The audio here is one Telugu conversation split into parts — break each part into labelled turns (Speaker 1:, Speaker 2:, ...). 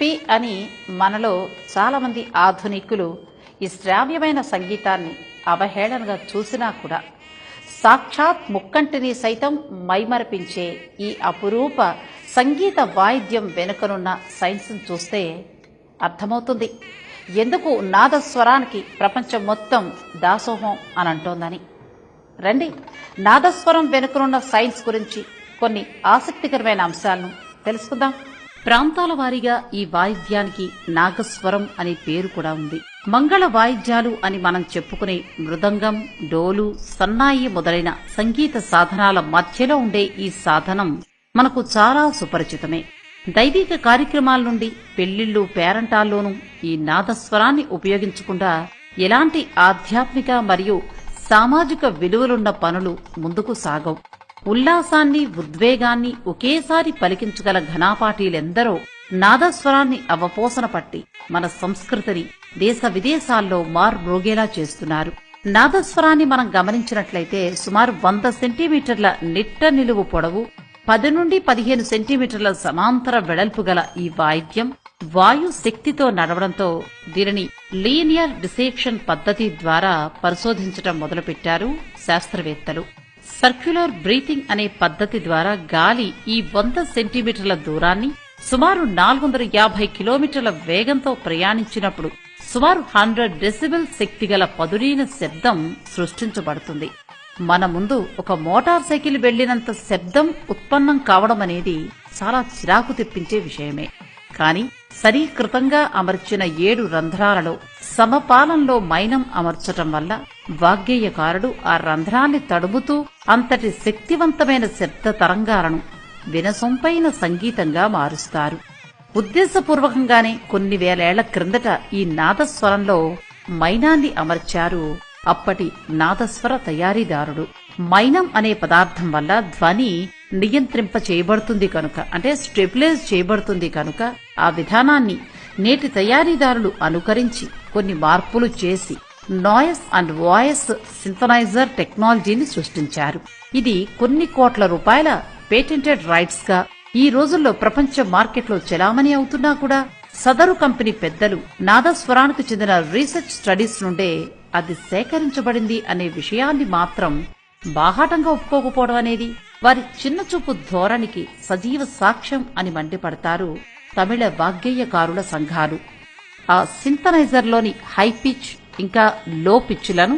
Speaker 1: పి అని మనలో చాలామంది ఆధునికులు ఈ శ్రావ్యమైన సంగీతాన్ని అవహేళనగా చూసినా కూడా సాక్షాత్ ముక్కంటిని సైతం మైమరపించే ఈ అపురూప సంగీత వాయిద్యం వెనుకనున్న సైన్స్ను చూస్తే అర్థమవుతుంది ఎందుకు నాదస్వరానికి ప్రపంచం మొత్తం దాసోహం అని అంటోందని. రండి, నాదస్వరం వెనుకనున్న సైన్స్ గురించి కొన్ని ఆసక్తికరమైన అంశాలను తెలుసుకుందాం. ప్రాంతాల వారీగా ఈ వాయిద్యానికి నాగస్వరం అనే పేరు కూడా ఉంది. మంగళ వాయిద్యాలు అని మనం చెప్పుకునే మృదంగం, డోలు, సన్నాయి మొదలైన సంగీత సాధనాల మధ్యలో ఉండే ఈ సాధనం మనకు చాలా సుపరిచితమే. దైవిక కార్యక్రమాల నుండి పెళ్లిళ్లు, పేరంటాల్లోనూ ఈ నాదస్వరాన్ని ఉపయోగించకుండా ఎలాంటి ఆధ్యాత్మిక మరియు సామాజిక విలువలున్న పనులు ముందుకు సాగవు. ఉల్లాసాన్ని, ఉద్వేగాన్ని ఒకేసారి పలికించగల ఘనాపాఠీలెందరో నాదస్వరాన్ని అవపోసన పట్టి మన సంస్కృతిని దేశ విదేశాల్లో మార్మ్రోగేలా చేస్తున్నారు. నాదస్వరాన్ని మనం గమనించినట్లయితే సుమారు 100 సెంటీమీటర్ల నిట్ట నిలువు పొడవు, 10 నుండి 15 సెంటీమీటర్ల సమాంతర వెడల్పు గల ఈ వాయిద్యం వాయు శక్తితో నడవడంతో దీనిని లీనియర్ డిసెక్షన్ పద్ధతి ద్వారా పరిశోధించడం మొదలుపెట్టారు శాస్త్రవేత్తలు. సర్క్యులర్ బ్రీతింగ్ అనే పద్ధతి ద్వారా గాలి ఈ 100 సెంటీమీటర్ల దూరాన్ని సుమారు 450 కిలోమీటర్ల వేగంతో ప్రయాణించినప్పుడు సుమారు 100 డెసిబెల్ శక్తిగల పదునైన శబ్దం సృష్టించబడుతుంది. మన ముందు ఒక మోటార్ సైకిల్ వెళ్లినంత శబ్దం ఉత్పన్నం కావడం అనేది చాలా చిరాకు తెప్పించే విషయమే. కాని సరీకృతంగా అమర్చిన 7 రంధ్రాలలో సమపాలంలో మైనం అమర్చటం వల్ల వాగ్గేయకారుడు ఆ రంధ్రాన్ని తడుముతూ అంతటి శక్తివంతమైన శబ్ద తరంగాలను వినసొంపైన సంగీతంగా మారుస్తారు. ఉద్దేశపూర్వకంగానే కొన్ని వేలేళ్ల క్రిందట ఈ నాదస్వరంలో మైనాన్ని అమర్చారు అప్పటి నాదస్వర తయారీదారుడు. మైనం అనే పదార్థం వల్ల ధ్వని నియంత్రింప చేయబడుతుంది కనుక, అంటే స్టెబిలైజ్ చేయబడుతుంది కనుక ఆ విధానాన్ని నేటి తయారీదారులు అనుకరించి కొన్ని మార్పులు చేసి నాయిస్ అండ్ వాయిస్ సింథనైజర్ టెక్నాలజీని సృష్టించారు. ఇది కొన్ని కోట్ల రూపాయల పేటెంటెడ్ రైట్స్ గా ఈ రోజుల్లో ప్రపంచ మార్కెట్లో చెలామణి అవుతున్నా కూడా సదరు కంపెనీ పెద్దలు నాదస్వరానికి చెందిన రీసెర్చ్ స్టడీస్ నుండే అది సేకరించబడింది అనే విషయాన్ని మాత్రం బాహాటంగా ఒప్పుకోకపోవడం అనేది వారి చిన్నచూపు ధోరణికి సజీవ సాక్ష్యం అని మండిపడతారు తమిళ వాగ్గేయకారుల సంఘాలు. ఆ సింథనైజర్లోని హై పిచ్ ఇంకా లో పిచ్లను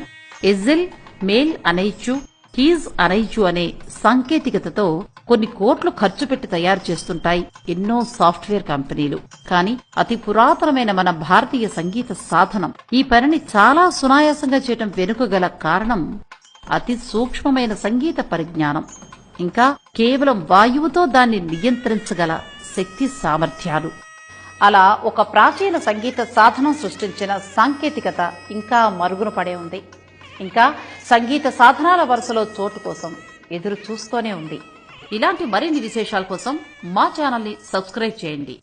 Speaker 1: ఎజిల్, మేల్ అనైచు, కీజ్ అనైచు అనే సాంకేతికతతో కొన్ని కోట్లు ఖర్చు పెట్టి తయారు చేస్తుంటాయి ఎన్నో సాఫ్ట్వేర్ కంపెనీలు. కానీ అతి పురాతనమైన మన భారతీయ సంగీత సాధనం ఈ పనిని చాలా సునాయాసంగా చేయటం వెనుక గల కారణం అతి సూక్ష్మమైన సంగీత పరిజ్ఞానం, ఇంకా కేవలం వాయువుతో దాన్ని నియంత్రించగల శక్తి సామర్థ్యాలు. అలా ఒక ప్రాచీన సంగీత సాధనం సృష్టించిన సాంకేతికత ఇంకా మరుగున పడే ఉంది. ఇంకా సంగీత సాధనాల వరుసలో చోటు కోసం ఎదురు చూస్తూనే ఉంది. ఇలాంటి మరిన్ని విశేషాల కోసం మా ఛానల్ని సబ్స్క్రైబ్ చేయండి.